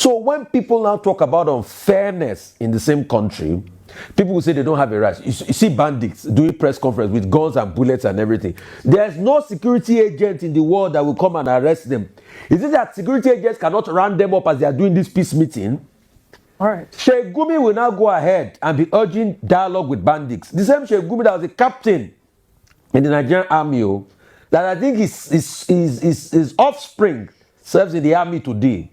So when people now talk about unfairness in the same country, people will say they don't have a right. You see bandits doing press conference with guns and bullets and everything. There's no security agent in the world that will come and arrest them. Is it that security agents cannot round them up as they are doing this peace meeting? All right. Sheikh Gumi will now go ahead and be urging dialogue with bandits. The same Sheikh Gumi that was a captain in the Nigerian army, that I think his offspring serves in the army today.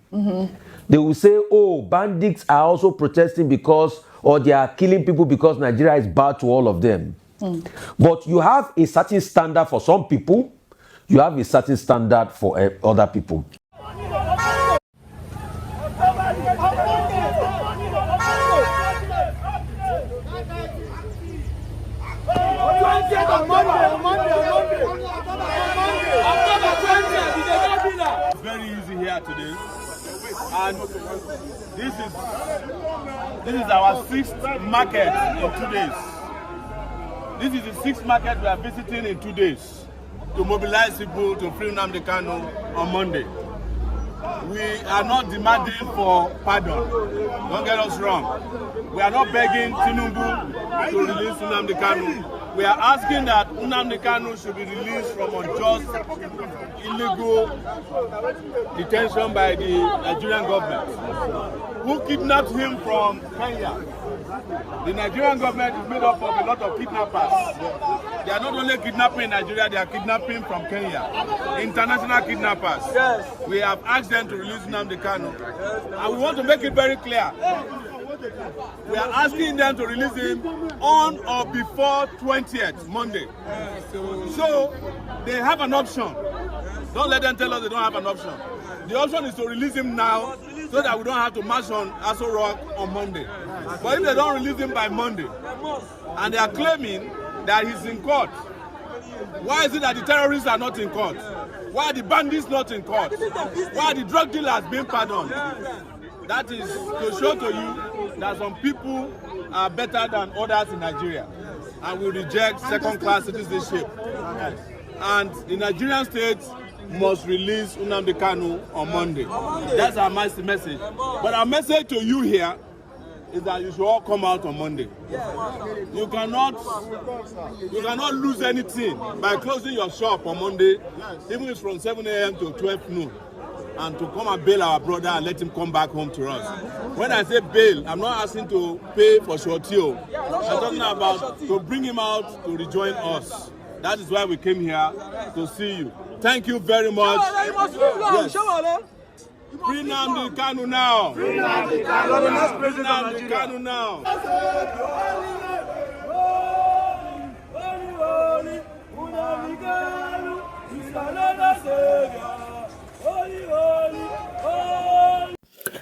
They will say, oh, bandits are also protesting because, or they are killing people because Nigeria is bad to all of them. But you have a certain standard for some people, you have a certain standard for other people. It's very easy here today, and this is our 6th market in 2 days. This is the 6th market we are visiting in 2 days to mobilize people to free Nnamdi Kanu on Monday. We are not demanding for pardon. Don't get us wrong. We are not begging Tinubu to release Nnamdi Kanu. We are asking that Nnamdi Kanu should be released from unjust, illegal detention by the Nigerian government, who kidnapped him from Kenya. The Nigerian government is made up of a lot of kidnappers. They are not only kidnapping in Nigeria, they are kidnapping from Kenya. International kidnappers. Yes. We have asked them to release Nnamdi Kanu. And we want to make it very clear. We are asking them to release him on or before 20th, Monday. So they have an option. Don't let them tell us they don't have an option. The option is to release him now so that we don't have to march on Aso Rock on Monday. But if they don't release him by Monday, and they are claiming that he's in court, why is it that the terrorists are not in court? Why are the bandits not in court? Why are the drug dealers being pardoned? That is to show to you that some people are better than others in Nigeria, and we reject second-class citizenship. And the Nigerian state must release Nnamdi Kanu on Monday. That's our message. But our message to you here is that you should all come out on Monday. You cannot lose anything by closing your shop on Monday, even if it's from 7 a.m. to 12 noon. And to come and bail our brother and let him come back home to us. When I say bail, I'm not asking to pay for shortio. I'm talking about to bring him out to rejoin us. That is why we came here to see you. Thank you very much. Yes. Free Nnamdi Kanu now. Free Nnamdi Kanu. Free Nnamdi Kanu now.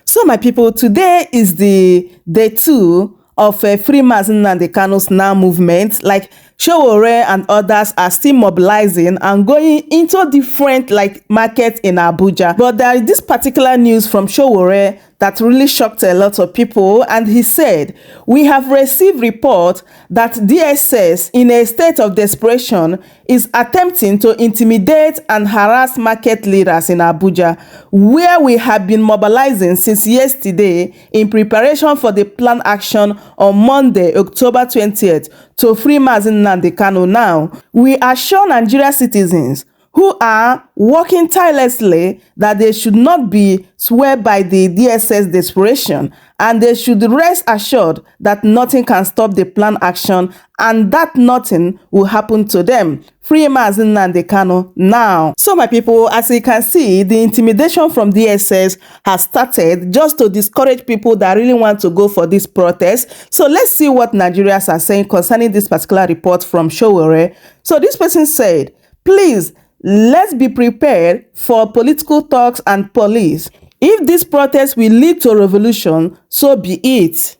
So my people, today is the day 2 of Free Mazi Nnamdi Kanu's Now movement. Like Sowore and others are still mobilizing and going into different markets in Abuja. But there is this particular news from Sowore that really shocked a lot of people, and he said, "We have received report that DSS, in a state of desperation, is attempting to intimidate and harass market leaders in Abuja, where we have been mobilizing since yesterday in preparation for the planned action on Monday, October 20th, to free Mazi Nnamdi Kanu now. We assure Nigerian citizens who are working tirelessly that they should not be swayed by the DSS desperation, and they should rest assured that nothing can stop the planned action and that nothing will happen to them. Free Mazi Nnamdi Kanu now." So my people, as you can see, the intimidation from DSS has started just to discourage people that really want to go for this protest. So let's see what Nigerians are saying concerning this particular report from Sowore. So this person said, "Please, let's be prepared for political talks and police. If this protest will lead to revolution, so be it."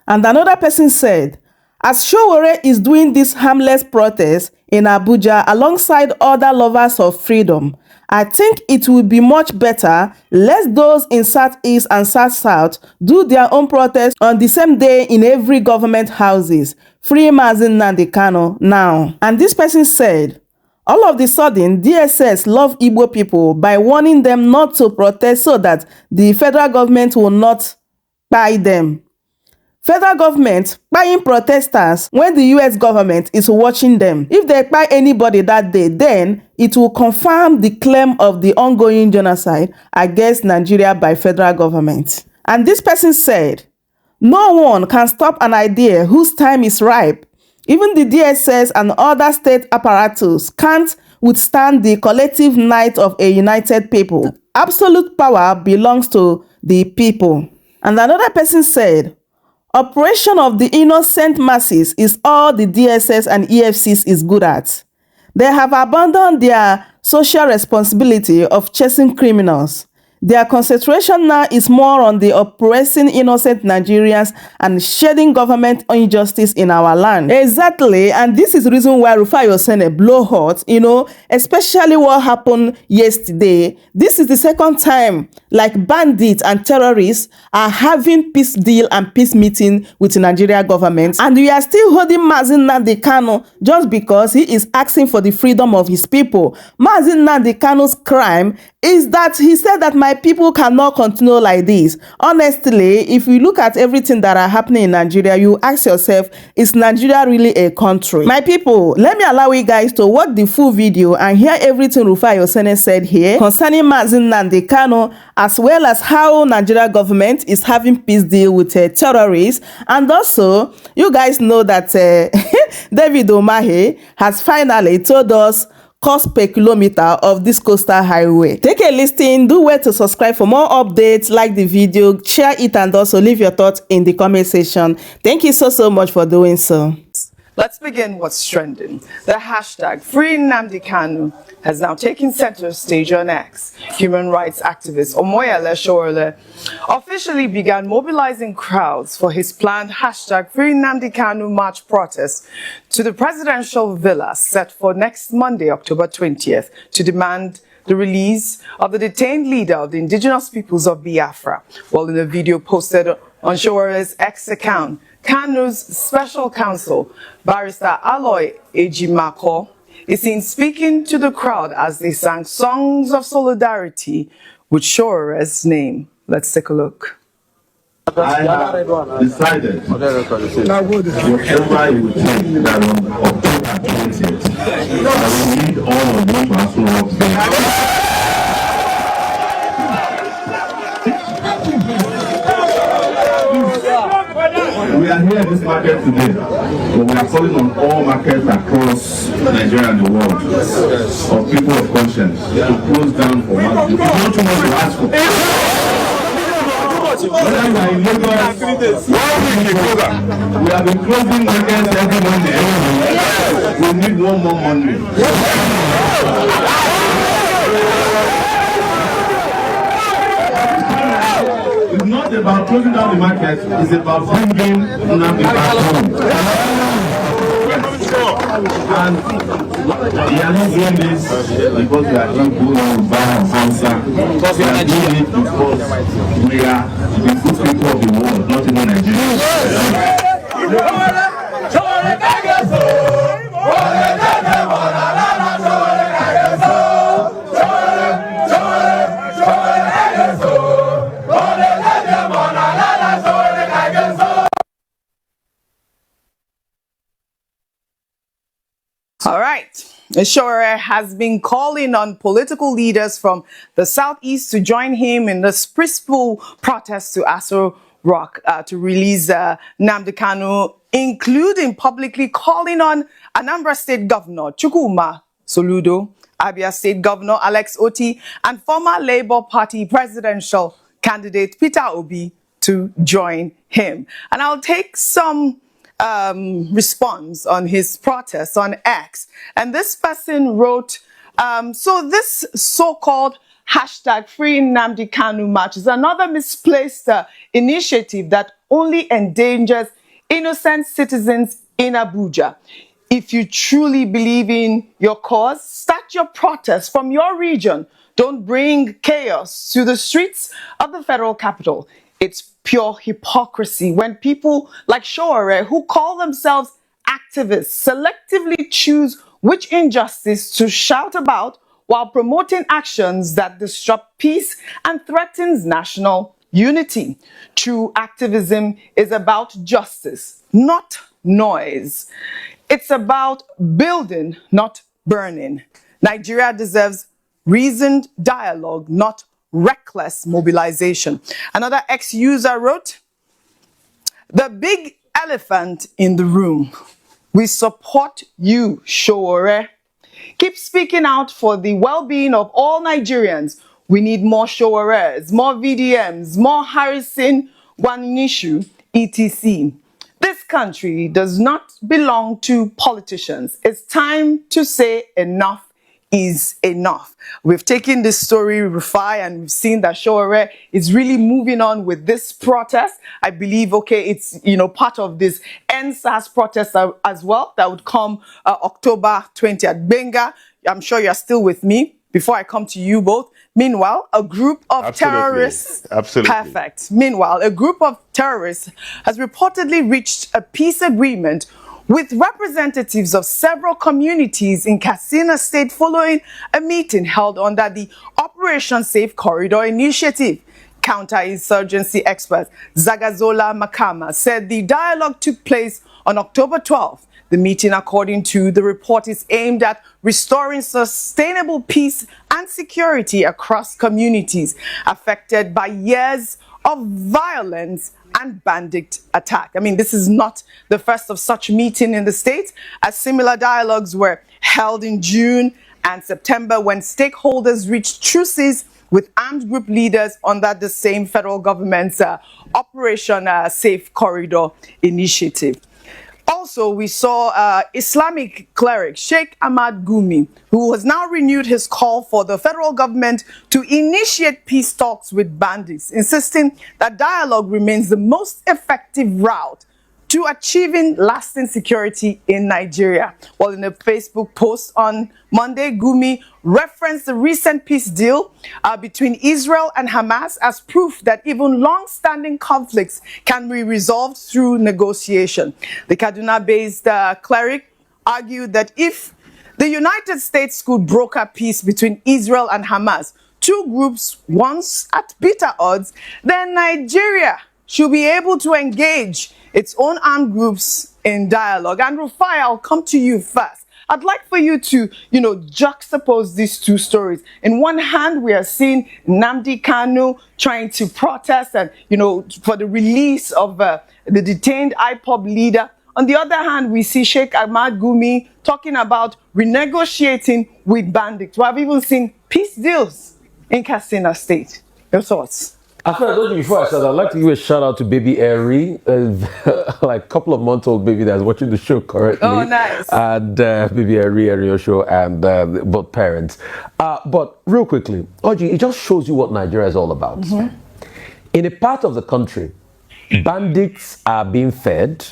And another person said, "As Sowore is doing this harmless protest in Abuja alongside other lovers of freedom, I think it would be much better let those in Southeast and South do their own protest on the same day in every government houses. Free Mazi Nnamdi Kanu now." And this person said, All of the sudden, DSS love Igbo people by warning them not to protest so that the federal government will not buy them. Federal government buying protesters when the US government is watching them. If they buy anybody that day, then it will confirm the claim of the ongoing genocide against Nigeria by federal government. And this person said, no one can stop an idea whose time is ripe. Even the DSS and other state apparatus can't withstand the collective might of a united people. Absolute power belongs to the people. And another person said, operation of the innocent masses is all the DSS and EFCs is good at. They have abandoned their social responsibility of chasing criminals. Their concentration now is more on the oppressing innocent Nigerians and shedding government injustice in our land. Exactly, and this is the reason why Rufai Oseni blow hot, especially what happened yesterday. This is the second time like bandits and terrorists are having peace deal and peace meeting with the Nigeria government, and we are still holding Mazi Nnamdi Kanu just because he is asking for the freedom of his people. Mazi Nnamdi Kanu's crime is that he said that my people cannot continue like this. Honestly, if you look at everything that are happening in Nigeria, you ask yourself, is Nigeria really a country? My people, let me allow you guys to watch the full video and hear everything Rufai Oseni said here concerning Mazi Nnamdi Kanu, as well as how Nigeria government is having peace deal with terrorists. And also, you guys know that David Umahi has finally told us cost per kilometer of this coastal highway. Take a listen, do well to subscribe for more updates, like the video, share it, and also leave your thoughts in the comment section. Thank you so much for doing so. Let's begin what's trending. The hashtag Free Nnamdi Kanu has now taken center stage on X. Human rights activist Omoyele Sowore officially began mobilizing crowds for his planned hashtag Free Nnamdi Kanu march protest to the presidential villa set for next Monday, October 20th, to demand the release of the detained leader of the indigenous peoples of Biafra. While in a video posted on Sowore's X account, Kanu's special counsel, Barrister Aloy Ejimako, is seen speaking to the crowd as they sang songs of solidarity with Sowore's name. Let's take a look. I have decided, whatever you think, that on October 20th, I will need all of you to also work together. We are here at this market today, but we are calling on all markets across Nigeria and the world of people of conscience to close down for one. If you don't too much to ask for. Whether you are in Lagos, we have been closing markets every Monday. We need one more Monday. It's not about closing down the market, it's about bringing Nnamdi Kanu. And we are not doing this because we are equal and balanced. We are doing it because we are the good people of the world, not even Nigeria. All right. Sowore has been calling on political leaders from the southeast to join him in this peaceful protest to Aso Rock to release Nnamdi Kanu, including publicly calling on Anambra State Governor Chukwuma Soludo, Abia State Governor Alex Oti, and former Labour Party presidential candidate Peter Obi to join him. And I'll take some response on his protest on X. And this person wrote, so this so-called hashtag Free Nnamdi Kanu march is another misplaced initiative that only endangers innocent citizens in Abuja. If you truly believe in your cause, start your protest from your region. Don't bring chaos to the streets of the federal capital. It's pure hypocrisy when people like Sowore, who call themselves activists, selectively choose which injustice to shout about while promoting actions that disrupt peace and threatens national unity. True activism is about justice, not noise. It's about building, not burning. Nigeria deserves reasoned dialogue, not reckless mobilization. Another ex-user wrote, "The big elephant in the room. We support you, Showore. Keep speaking out for the well-being of all Nigerians. We need more Showores, more VDMs, more Harrison, Gwanishu, etc. This country does not belong to politicians. It's time to say enough is enough." We've taken this story, Rufai, and we've seen that Showore is really moving on with this protest. I believe, okay, it's, part of this NSAS protest as well that would come October 20th. Benga, I'm sure you're still with me before I come to you both. Meanwhile, a group of terrorists... Absolutely. Perfect. Meanwhile, a group of terrorists has reportedly reached a peace agreement with representatives of several communities in Katsina State following a meeting held under the Operation Safe Corridor Initiative. Counterinsurgency expert Zagazola Makama said the dialogue took place on October 12th. The meeting, according to the report, is aimed at restoring sustainable peace and security across communities affected by years of violence and bandit attack. I mean, this is not the first of such meeting in the state, as similar dialogues were held in June and September when stakeholders reached truces with armed group leaders under the same federal government's Operation Safe Corridor Initiative. Also, we saw Islamic cleric Sheikh Ahmad Gumi, who has now renewed his call for the federal government to initiate peace talks with bandits, insisting that dialogue remains the most effective route to achieving lasting security in Nigeria. Well, in a Facebook post on Monday, Gumi referenced the recent peace deal between Israel and Hamas as proof that even long-standing conflicts can be resolved through negotiation. The Kaduna-based cleric argued that if the United States could broker peace between Israel and Hamas, two groups once at bitter odds, then Nigeria should be able to engage its own armed groups in dialogue. And Rufai, I'll come to you first. I'd like for you to, juxtapose these two stories. In one hand, we are seeing Nnamdi Kanu trying to protest and, for the release of the detained IPOB leader. On the other hand, we see Sheikh Ahmad Gumi talking about renegotiating with bandits. We have even seen peace deals in Katsina State. Your thoughts? Before I start, I'd like to give a shout out to baby Eri, like a couple of months old baby that's watching the show currently. Oh, nice. And baby Eri show and both parents. But real quickly, Oji, it just shows you what Nigeria is all about. Mm-hmm. In a part of the country, bandits are being fed.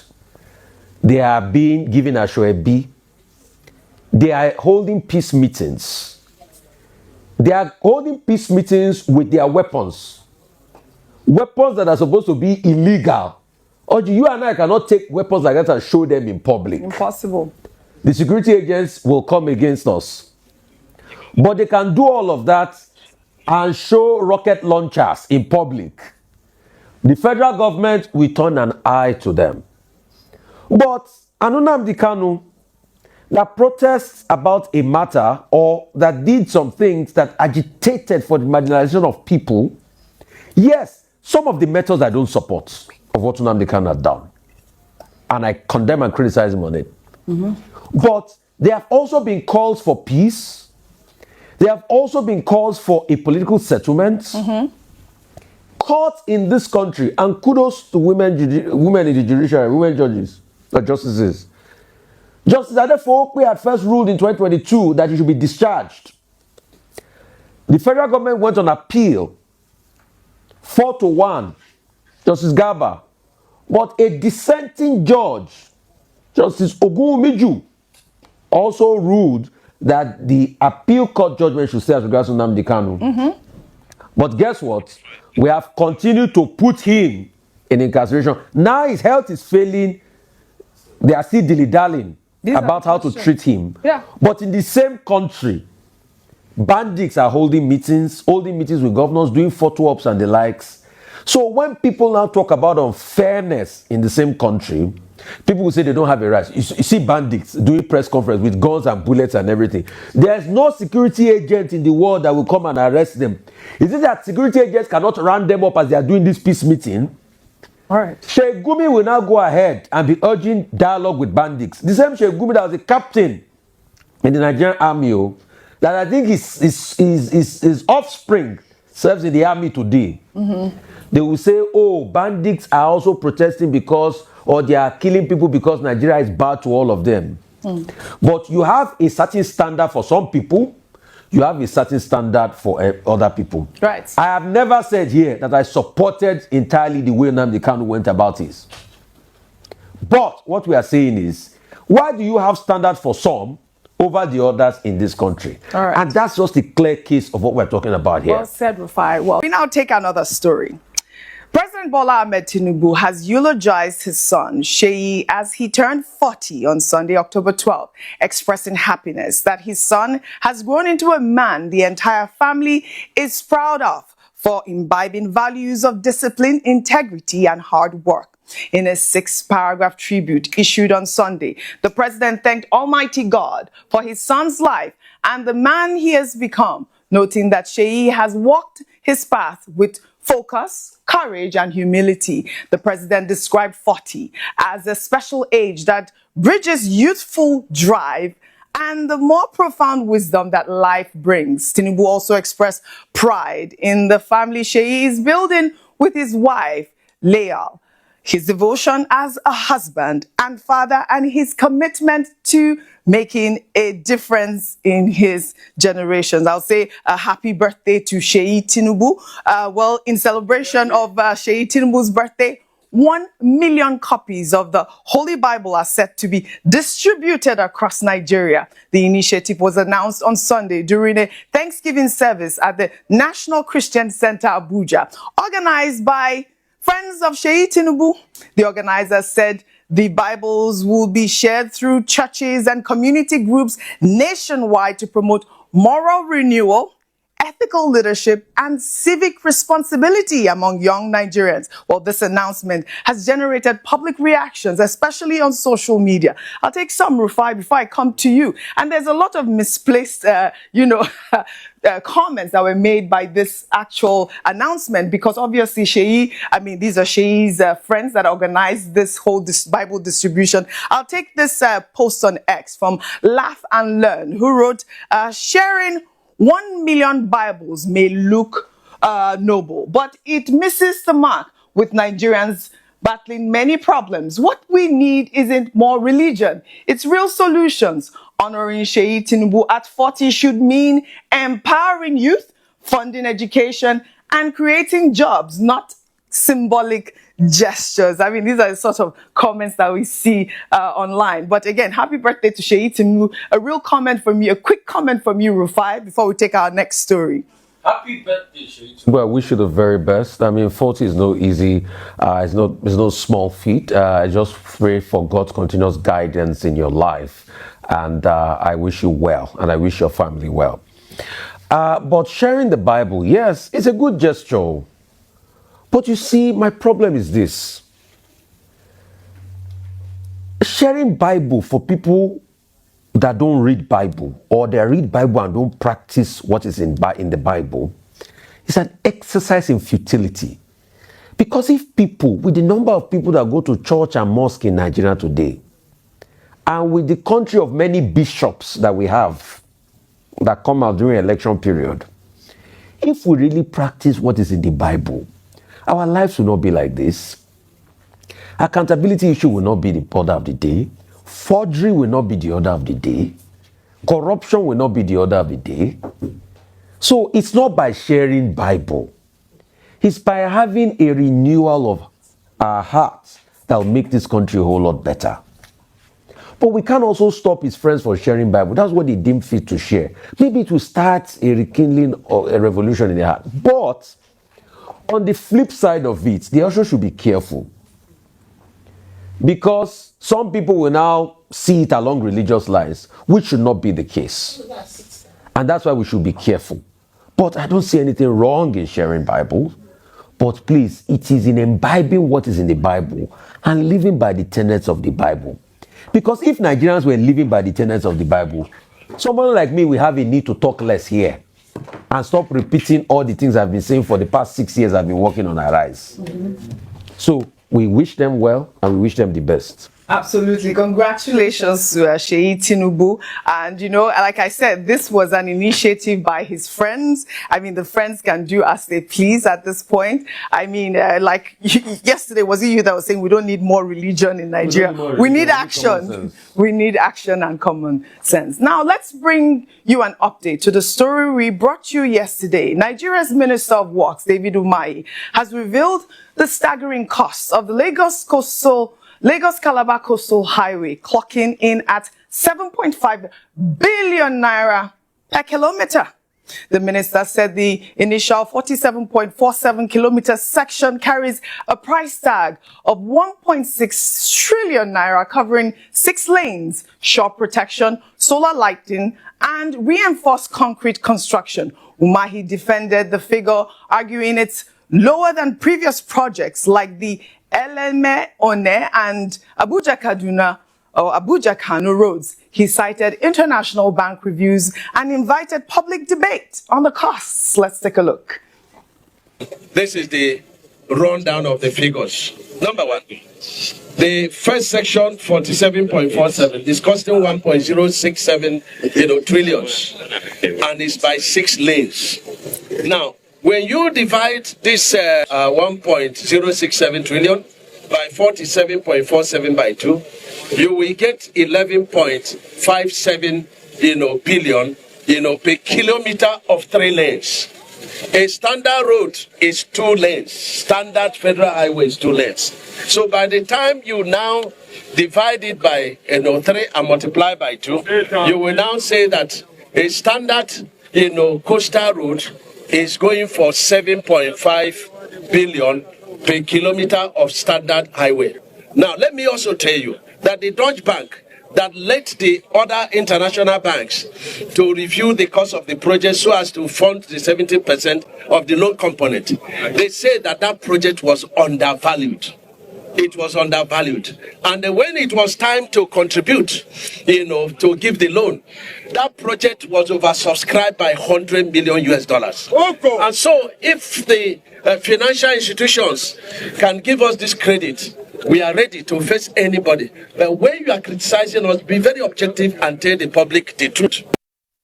They are being given Ashoebi. They are holding peace meetings. They are holding peace meetings with their weapons. Weapons that are supposed to be illegal. Oji, you and I cannot take weapons like that and show them in public. Impossible. The security agents will come against us. But they can do all of that and show rocket launchers in public. The federal government will turn an eye to them. But Nnamdi Kanu that protests about a matter or that did some things that agitated for the marginalization of people, yes, some of the methods I don't support of what Nnamdi Kanu has done. And I condemn and criticize him on it. Mm-hmm. But there have also been calls for peace. There have also been calls for a political settlement. Mm-hmm. Courts in this country, and kudos to women in the judiciary, women judges, or justices. Justice Adefokwe had first ruled in 2022 that he should be discharged. The federal government went on appeal 4-1, Justice Garba. But a dissenting judge, Justice Ogunwumiju, also ruled that the appeal court judgment should stay as regards to Nnamdi Kanu. Mm-hmm. But guess what? We have continued to put him in incarceration. Now his health is failing. They are still dilly-dallying about how to treat him. Yeah. But in the same country, bandits are holding meetings with governors, doing photo ops and the likes. So when people now talk about unfairness in the same country, people will say they don't have a right. You see bandits doing press conference with guns and bullets and everything. There's no security agent in the world that will come and arrest them. Is it that security agents cannot round them up as they are doing this peace meeting? All right. Sheikh Gumi will now go ahead and be urging dialogue with bandits. The same Sheikh Gumi that was a captain in the Nigerian army, that I think his offspring serves in the army today. They will say, oh, bandits are also protesting because, or they are killing people because Nigeria is bad to all of them. But you have a certain standard for some people, you have a certain standard for other people. Right. I have never said here that I supported entirely the way Nnamdi Kanu went about this. But what we are saying is, why do you have standards for some over the others in this country? All right. And that's just a clear case of what we're talking about here. Well said, Rufai. Well, we now take another story. President Bola Ahmed Tinubu has eulogized his son, Sheyi, as he turned 40 on Sunday, October 12, expressing happiness that his son has grown into a man the entire family is proud of for imbibing values of discipline, integrity, and hard work. In a 6-paragraph tribute issued on Sunday, the president thanked Almighty God for his son's life and the man he has become, noting that Sheyi has walked his path with focus, courage, and humility. The president described 40 as a special age that bridges youthful drive and the more profound wisdom that life brings. Tinubu also expressed pride in the family Sheyi is building with his wife, Leal, his devotion as a husband and father, and his commitment to making a difference in his generations. I'll say a happy birthday to Sheyi Tinubu. Well, in celebration of Sheyi Tinubu's birthday, 1 million copies of the Holy Bible are set to be distributed across Nigeria. The initiative was announced on Sunday during a Thanksgiving service at the National Christian Center, Abuja, organized by Friends of Sheyi Tinubu. The organizers said the Bibles will be shared through churches and community groups nationwide to promote moral renewal, ethical leadership, and civic responsibility among young Nigerians. Well, this announcement has generated public reactions, especially on social media. I'll take some, Rufai, before I come to you. And there's a lot of misplaced, comments that were made by this actual announcement, because obviously Sheyi, these are Sheyi's friends that organized this whole Bible distribution. I'll take this post on X from Laugh and Learn, who wrote, sharing 1 million Bibles may look noble, but it misses the mark with Nigerians battling many problems. What we need isn't more religion, it's real solutions. Honoring Sheyi Tinubu at 40 should mean empowering youth, funding education, and creating jobs, not symbolic gestures. These are the sort of comments that we see online. But again, happy birthday to Sheyi Tinubu. A real comment from you, a quick comment from you, Rufai, before we take our next story. Happy birthday, Sheyi. Well, I wish you the very best. 40 is no easy, it's no small feat. I just pray for God's continuous guidance in your life. And I wish you well, and I wish your family well. But sharing the Bible, yes, it's a good gesture. But you see, my problem is this. Sharing Bible for people that don't read Bible, or they read Bible and don't practice what is in the Bible, is an exercise in futility. Because if people, with the number of people that go to church and mosque in Nigeria today, and with the country of many bishops that we have that come out during election period, if we really practice what is in the Bible, our lives will not be like this. Accountability issue will not be the order of the day. Forgery will not be the order of the day. Corruption will not be the order of the day. So it's not by sharing Bible. It's by having a renewal of our hearts that will make this country a whole lot better. But we can't also stop his friends from sharing Bible. That's what they deem fit to share. Maybe it will start a rekindling or a revolution in their heart. But on the flip side of it, they also should be careful. because some people will now see it along religious lines, which should not be the case. And that's why we should be careful. But I don't see anything wrong in sharing Bible. But please, it is in imbibing what is in the Bible and living by the tenets of the Bible. Because if Nigerians were living by the tenets of the Bible, someone like me will have a need to talk less here and stop repeating all the things I've been saying for the past 6 years I've been working on Arise. So we wish them well and we wish them the best. Absolutely. Congratulations to Sheyi Tinubu. And, you know, like I said, this was an initiative by his friends. I mean, the friends can do as they please at this point. I mean, like yesterday, was it you that was saying we don't need more religion in Nigeria? We need action. We need action and common sense. Now, let's bring you an update to the story we brought you yesterday. Nigeria's Minister of Works, David Umahi, has revealed the staggering costs of the Lagos-Calabar Coastal Highway, clocking in at 7.5 billion naira per kilometer. The minister said the initial 47.47 kilometer section carries a price tag of 1.6 trillion naira, covering 6 lanes, shore protection, solar lighting, and reinforced concrete construction. Umahi defended the figure, arguing it's lower than previous projects like the Eleme One and Abuja Kaduna or Abuja Kanu roads. He cited international bank reviews and invited public debate on the costs. Let's take a look. This is the rundown of the figures. Number one, the first section, 47.47, is costing 1.067 trillions, and it's by 6 lanes. Now, when you divide this 1.067 trillion by 47.47 by 2, you will get 11.57 billion per kilometer of 3 lanes. A standard road is 2 lanes. Standard federal highway is 2 lanes. So by the time you now divide it by 3 and multiply by 2, you will now say that a standard coastal road is going for 7.5 billion per kilometer of standard highway. Now, let me also tell you that the Deutsche Bank that led the other international banks to review the cost of the project so as to fund the 70% of the loan component, they said that that project was undervalued. It was undervalued. And when it was time to contribute, to give the loan, that project was oversubscribed by $100 million. And so if the financial institutions can give us this credit, we are ready to face anybody. But when you are criticizing us, be very objective and tell the public the truth.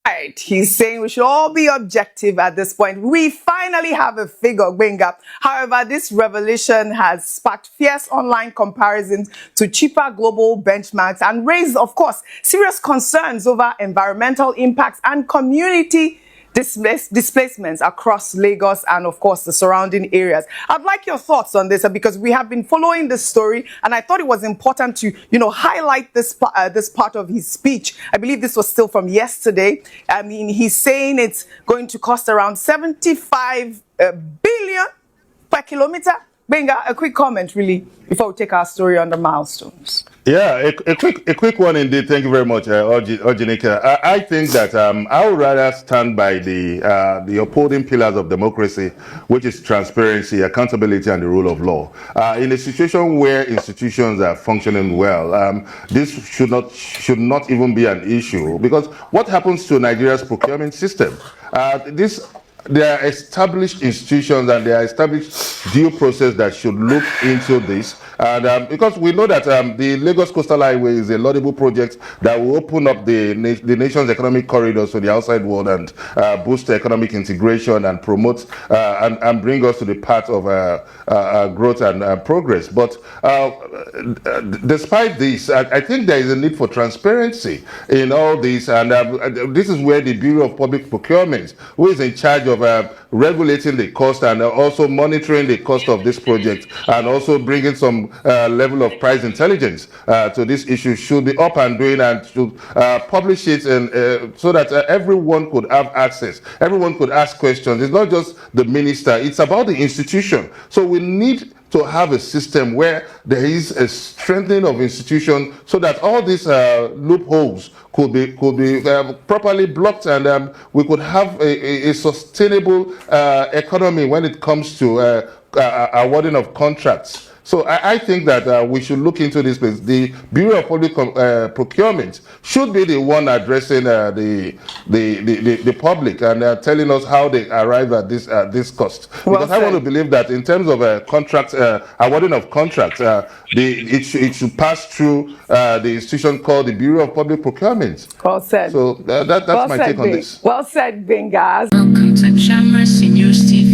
Right. He's saying we should all be objective at this point. We finally have a figure, Benga. However, this revelation has sparked fierce online comparisons to cheaper global benchmarks and raised, of course, serious concerns over environmental impacts and community displacements across Lagos and, of course, the surrounding areas. I'd like your thoughts on this because we have been following this story, and I thought it was important to, highlight this part of his speech. I believe this was still from yesterday. I mean, he's saying it's going to cost around 75 billion per kilometer. Benga, a quick comment, really, before we take our story on the milestones. Yeah, a quick one indeed. Thank you very much, Ojinika. I think that I would rather stand by the upholding pillars of democracy, which is transparency, accountability, and the rule of law. In a situation where institutions are functioning well, this should not even be an issue, because what happens to Nigeria's procurement system? There are established institutions and there are established due process that should look into this. And because we know that the Lagos Coastal Highway is a laudable project that will open up the nation's economic corridors to the outside world and boost economic integration and promote and bring us to the path of growth and progress. But despite this, I think there is a need for transparency in all this. And this is where the Bureau of Public Procurement, who is in charge of regulating the cost and also monitoring the cost of this project and also bringing some level of price intelligence to this issue, should be up and doing and should publish it so that everyone could have access. Everyone could ask questions. It's not just the minister, it's about the institution. So we need to have a system where there is a strengthening of institutions so that all these loopholes could be properly blocked, and we could have a sustainable economy when it comes to awarding of contracts. So I think that we should look into this place. The Bureau of Public Procurement should be the one addressing the public and telling us how they arrive at this cost. Because I want to believe that in terms of contract awarding of contracts, it should pass through the institution called the Bureau of Public Procurement. Well said. So that's my take on this. Well said, Bengas. Welcome to Shamra News TV.